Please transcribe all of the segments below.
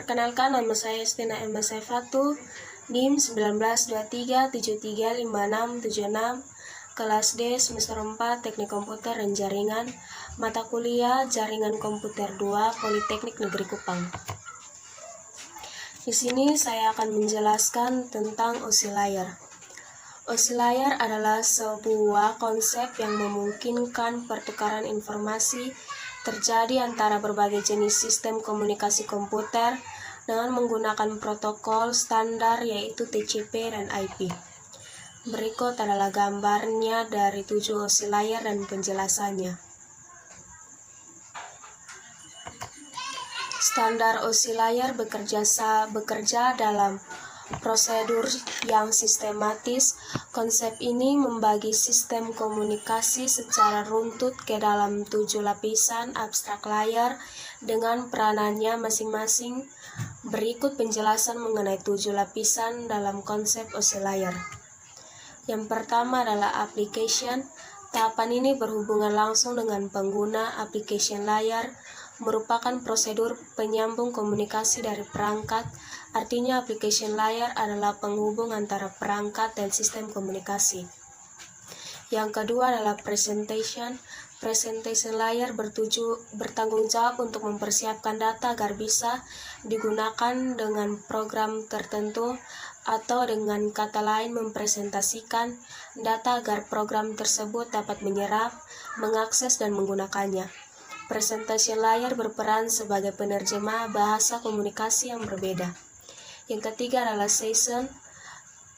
Perkenalkan, nama saya Estina Emma Saifatu, NIM 1923735676, kelas D, semester 4, Teknik Komputer dan Jaringan, mata kuliah Jaringan Komputer 2, Politeknik Negeri Kupang. Di sini saya akan menjelaskan tentang oscillator. Oscillator adalah sebuah konsep yang memungkinkan pertukaran informasi terjadi antara berbagai jenis sistem komunikasi komputer dengan menggunakan protokol standar yaitu TCP dan IP. Berikut adalah gambarnya dari 7 oscillator dan penjelasannya. Standar oscillator bekerja dalam prosedur yang sistematis. Konsep ini membagi sistem komunikasi secara runtut ke dalam 7 lapisan abstrak layer dengan peranannya masing-masing. Berikut penjelasan mengenai 7 lapisan dalam konsep oscillator. Yang pertama adalah application. Tahapan ini berhubungan langsung dengan pengguna. Application layer merupakan prosedur penyambung komunikasi dari perangkat. Artinya application layer adalah penghubung antara perangkat dan sistem komunikasi. Yang kedua adalah presentation. Presentation layer bertanggung jawab untuk mempersiapkan data agar bisa digunakan dengan program tertentu, atau dengan kata lain mempresentasikan data agar program tersebut dapat menyerap, mengakses, dan menggunakannya. Presentation layer berperan sebagai penerjemah bahasa komunikasi yang berbeda. Yang ketiga adalah session.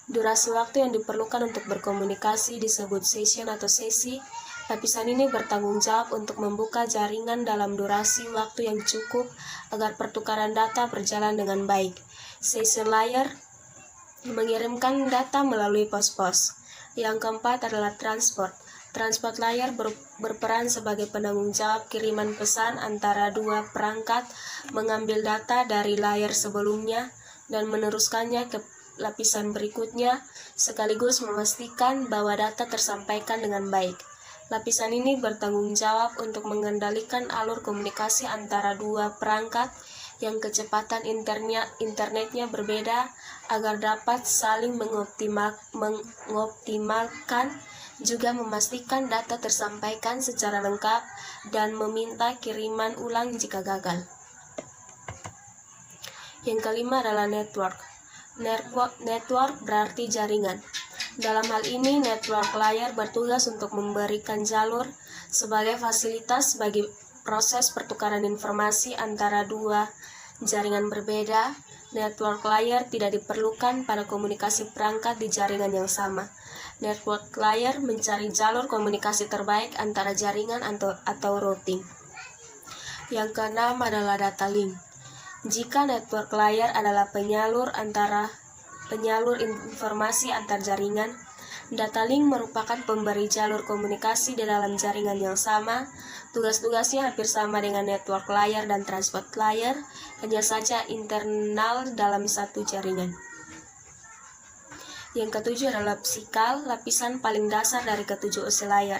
Durasi waktu yang diperlukan untuk berkomunikasi disebut session atau sesi. Lapisan ini bertanggung jawab untuk membuka jaringan dalam durasi waktu yang cukup agar pertukaran data berjalan dengan baik. Session layer mengirimkan data melalui pos-pos. Yang keempat adalah transport. Transport layer berperan sebagai penanggung jawab kiriman pesan antara dua perangkat, mengambil data dari layer sebelumnya dan meneruskannya ke lapisan berikutnya, sekaligus memastikan bahwa data tersampaikan dengan baik. Lapisan ini bertanggung jawab untuk mengendalikan alur komunikasi antara dua perangkat yang kecepatan internetnya berbeda agar dapat saling mengoptimalkan, juga memastikan data tersampaikan secara lengkap dan meminta kiriman ulang jika gagal. Yang kelima adalah network. Network berarti jaringan. Dalam hal ini, network layer bertugas untuk memberikan jalur sebagai fasilitas bagi proses pertukaran informasi antara dua jaringan berbeda. Network layer tidak diperlukan pada komunikasi perangkat di jaringan yang sama. Network layer mencari jalur komunikasi terbaik antara jaringan atau routing. Yang keenam adalah data link. Jika network layer adalah penyalur informasi antar jaringan, data link merupakan pemberi jalur komunikasi di dalam jaringan yang sama. Tugas-tugasnya hampir sama dengan network layer dan transport layer, hanya saja internal dalam satu jaringan. Yang ketujuh adalah physical, lapisan paling dasar dari ketujuh oscillator.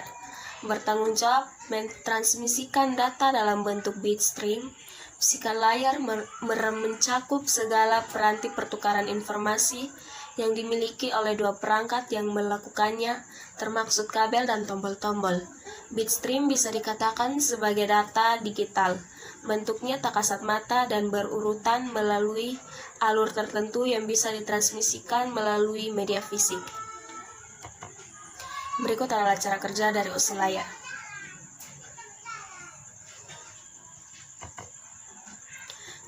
Bertanggung jawab mentransmisikan data dalam bentuk bit stream. Physical layer mencakup segala peranti pertukaran informasi yang dimiliki oleh dua perangkat yang melakukannya, termasuk kabel dan tombol-tombol. Bitstream bisa dikatakan sebagai data digital. Bentuknya tak kasat mata dan berurutan melalui alur tertentu yang bisa ditransmisikan melalui media fisik. Berikut adalah cara kerja dari oscillator.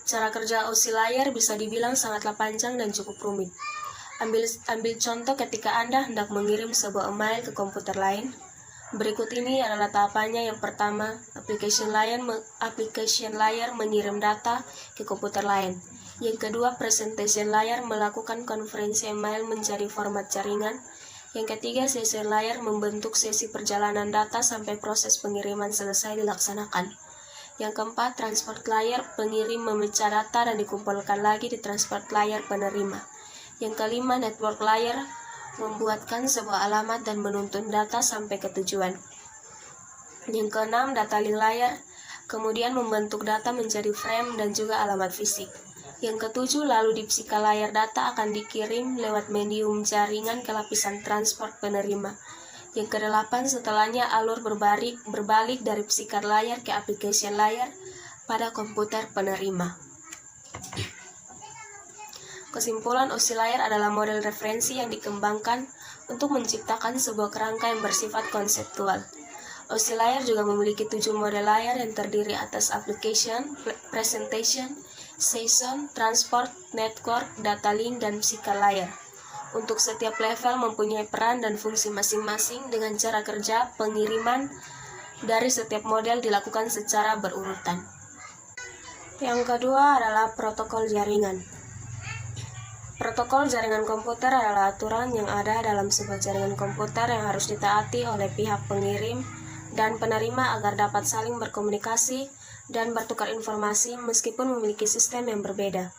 Cara kerja oscillator bisa dibilang sangatlah panjang dan cukup rumit. Ambil contoh ketika Anda hendak mengirim sebuah email ke komputer lain. Berikut ini adalah tahapannya. Yang pertama, application layer mengirim data ke komputer lain. Yang kedua, presentation layer melakukan konferensi email menjadi format jaringan. Yang ketiga, session layer membentuk sesi perjalanan data sampai proses pengiriman selesai dilaksanakan. Yang keempat, transport layer pengirim memecah data dan dikumpulkan lagi di transport layer penerima. Yang kelima, network layer membuatkan sebuah alamat dan menuntun data sampai ke tujuan. Yang keenam, data link layer kemudian membentuk data menjadi frame dan juga alamat fisik. Yang ketujuh, lalu di psika layar data akan dikirim lewat medium jaringan ke lapisan transport penerima. Yang kedelapan, setelahnya alur berbalik dari psika layar ke aplikasi layar pada komputer penerima. Kesimpulan, OSI layar adalah model referensi yang dikembangkan untuk menciptakan sebuah kerangka yang bersifat konseptual. OSI layar juga memiliki 7 model layar yang terdiri atas application, presentation, session, transport, network, data link, dan psika layar. Untuk setiap level mempunyai peran dan fungsi masing-masing dengan cara kerja pengiriman dari setiap model dilakukan secara berurutan. Yang kedua adalah protokol jaringan. Protokol jaringan komputer adalah aturan yang ada dalam sebuah jaringan komputer yang harus ditaati oleh pihak pengirim dan penerima agar dapat saling berkomunikasi dan bertukar informasi meskipun memiliki sistem yang berbeda.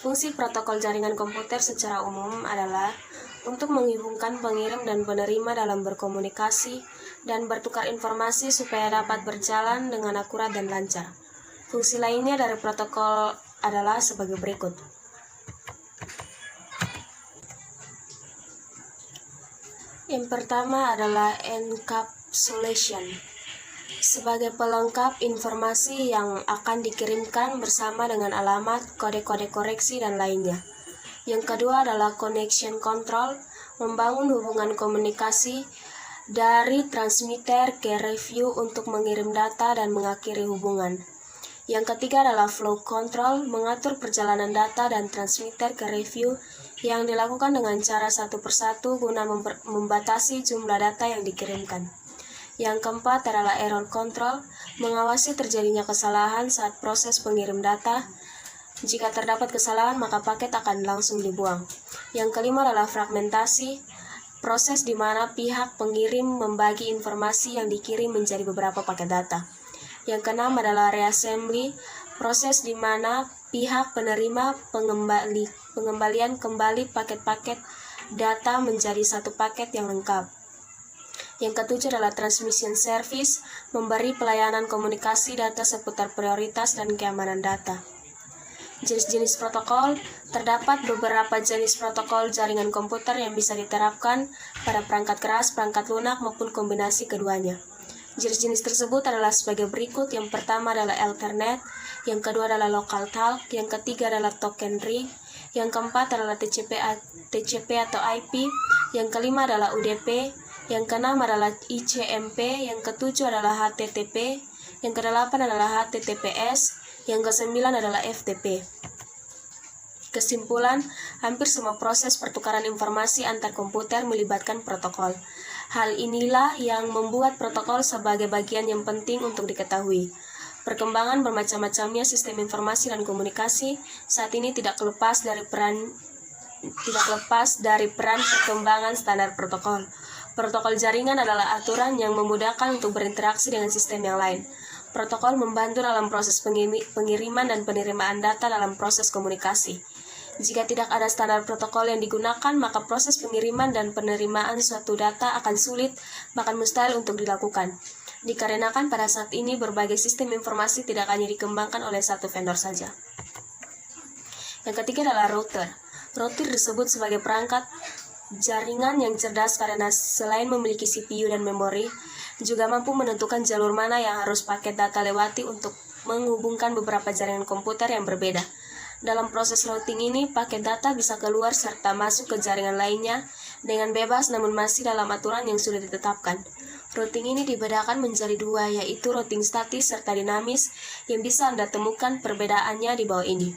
Fungsi protokol jaringan komputer secara umum adalah untuk menghubungkan pengirim dan penerima dalam berkomunikasi dan bertukar informasi supaya dapat berjalan dengan akurat dan lancar. Fungsi lainnya dari protokol adalah sebagai berikut. Yang pertama adalah encapsulation. Sebagai pelengkap informasi yang akan dikirimkan bersama dengan alamat, kode-kode koreksi, dan lainnya. Yang kedua adalah connection control, membangun hubungan komunikasi dari transmitter ke review untuk mengirim data dan mengakhiri hubungan. Yang ketiga adalah flow control, mengatur perjalanan data dan transmitter ke review yang dilakukan dengan cara satu persatu guna membatasi jumlah data yang dikirimkan. Yang keempat adalah error control, mengawasi terjadinya kesalahan saat proses pengirim data. Jika terdapat kesalahan, maka paket akan langsung dibuang. Yang kelima adalah fragmentasi, proses di mana pihak pengirim membagi informasi yang dikirim menjadi beberapa paket data. Yang keenam adalah reassembly, proses di mana pihak penerima pengembalian kembali paket-paket data menjadi satu paket yang lengkap. Yang ketujuh adalah transmission service, memberi pelayanan komunikasi data seputar prioritas dan keamanan data. Jenis-jenis protokol, terdapat beberapa jenis protokol jaringan komputer yang bisa diterapkan pada perangkat keras, perangkat lunak, maupun kombinasi keduanya. Jenis-jenis tersebut adalah sebagai berikut. Yang pertama adalah Ethernet, yang kedua adalah Local Talk, yang ketiga adalah Token Ring, yang keempat adalah TCP atau IP, yang kelima adalah UDP, yang keenam adalah ICMP, yang ketujuh adalah HTTP, yang kedelapan adalah HTTPS, yang kesembilan adalah FTP. Kesimpulan, hampir semua proses pertukaran informasi antar komputer melibatkan protokol. Hal inilah yang membuat protokol sebagai bagian yang penting untuk diketahui. Perkembangan bermacam-macamnya sistem informasi dan komunikasi saat ini tidak lepas dari peran perkembangan standar protokol. Protokol jaringan adalah aturan yang memudahkan untuk berinteraksi dengan sistem yang lain. Protokol membantu dalam proses pengiriman dan penerimaan data dalam proses komunikasi. Jika tidak ada standar protokol yang digunakan, maka proses pengiriman dan penerimaan suatu data akan sulit, bahkan mustahil untuk dilakukan. Dikarenakan pada saat ini berbagai sistem informasi tidak hanya dikembangkan oleh satu vendor saja. Yang ketiga adalah router. Router disebut sebagai perangkat jaringan yang cerdas karena selain memiliki CPU dan memori, juga mampu menentukan jalur mana yang harus paket data lewati untuk menghubungkan beberapa jaringan komputer yang berbeda. Dalam proses routing ini, paket data bisa keluar serta masuk ke jaringan lainnya dengan bebas namun masih dalam aturan yang sudah ditetapkan. Routing ini dibedakan menjadi dua, yaitu routing statis serta dinamis, yang bisa Anda temukan perbedaannya di bawah ini.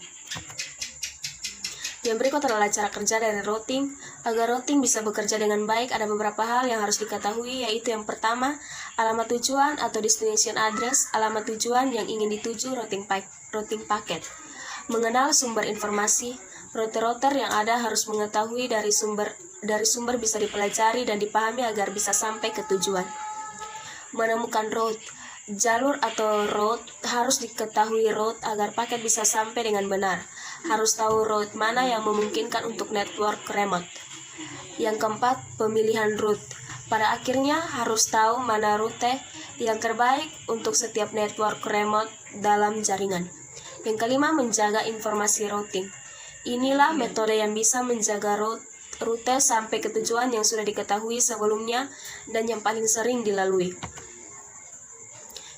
Yang berikut adalah cara kerja dari routing. Agar routing bisa bekerja dengan baik, ada beberapa hal yang harus diketahui, yaitu yang pertama, alamat tujuan atau destination address, alamat tujuan yang ingin dituju routing paket. Mengenal sumber informasi, router-router yang ada harus mengetahui dari sumber bisa dipelajari dan dipahami agar bisa sampai ke tujuan. Menemukan route, jalur atau route harus diketahui route agar paket bisa sampai dengan benar. Harus tahu route mana yang memungkinkan untuk network remote. Yang keempat, pemilihan route. Pada akhirnya harus tahu mana rute yang terbaik untuk setiap network remote dalam jaringan. Yang kelima, menjaga informasi routing. Inilah metode yang bisa menjaga rute sampai ke tujuan yang sudah diketahui sebelumnya dan yang paling sering dilalui.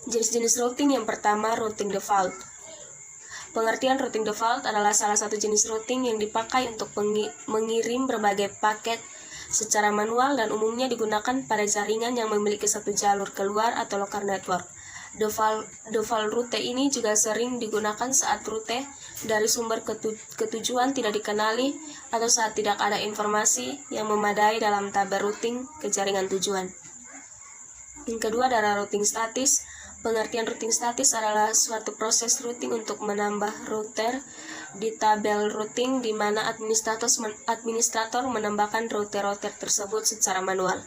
Jenis-jenis routing yang pertama, routing default. Pengertian routing default adalah salah satu jenis routing yang dipakai untuk mengirim berbagai paket secara manual dan umumnya digunakan pada jaringan yang memiliki satu jalur keluar atau local network. Default rute ini juga sering digunakan saat rute dari sumber ketujuan tidak dikenali atau saat tidak ada informasi yang memadai dalam tabel routing ke jaringan tujuan. Yang kedua adalah routing statis. Pengertian routing statis adalah suatu proses routing untuk menambah router di tabel routing di mana administrator menambahkan router tersebut secara manual.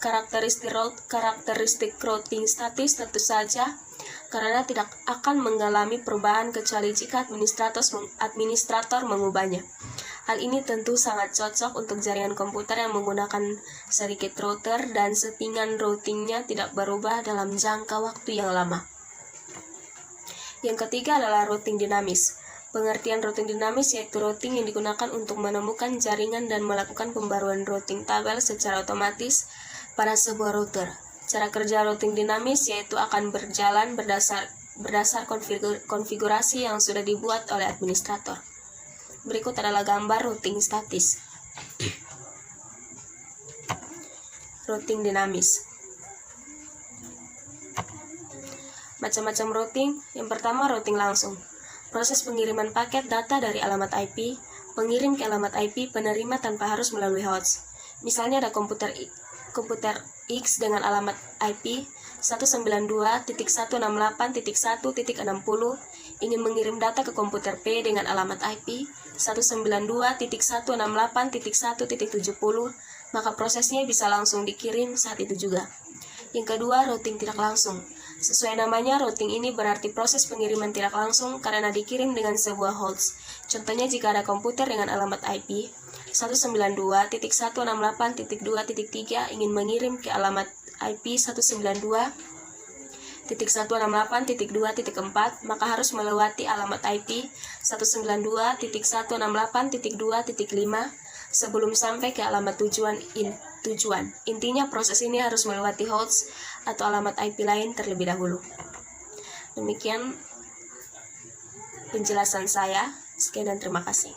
Karakteristik routing statis tentu saja karena tidak akan mengalami perubahan kecuali jika administrator mengubahnya. Hal ini tentu sangat cocok untuk jaringan komputer yang menggunakan sedikit router dan settingan routingnya tidak berubah dalam jangka waktu yang lama. Yang ketiga adalah routing dinamis. Pengertian routing dinamis yaitu routing yang digunakan untuk menemukan jaringan dan melakukan pembaruan routing tabel secara otomatis pada sebuah router. Cara kerja routing dinamis yaitu akan berjalan berdasar konfigurasi yang sudah dibuat oleh administrator. Berikut adalah gambar routing statis. Routing dinamis. Macam-macam routing. Yang pertama, routing langsung. Proses pengiriman paket data dari alamat IP, pengirim ke alamat IP penerima tanpa harus melalui host. Misalnya ada komputer X dengan alamat IP 192.168.1.60 ingin mengirim data ke komputer P dengan alamat IP 192.168.1.70, maka prosesnya bisa langsung dikirim saat itu juga. Yang kedua, routing tidak langsung. Sesuai namanya, routing ini berarti proses pengiriman tidak langsung karena dikirim dengan sebuah host. Contohnya jika ada komputer dengan alamat IP 192.168.2.3 ingin mengirim ke alamat IP 192.168.2.4, maka harus melewati alamat IP 192.168.2.5 sebelum sampai ke alamat tujuan. Intinya proses ini harus melewati host atau alamat IP lain terlebih dahulu. Demikian penjelasan saya. Sekian dan terima kasih.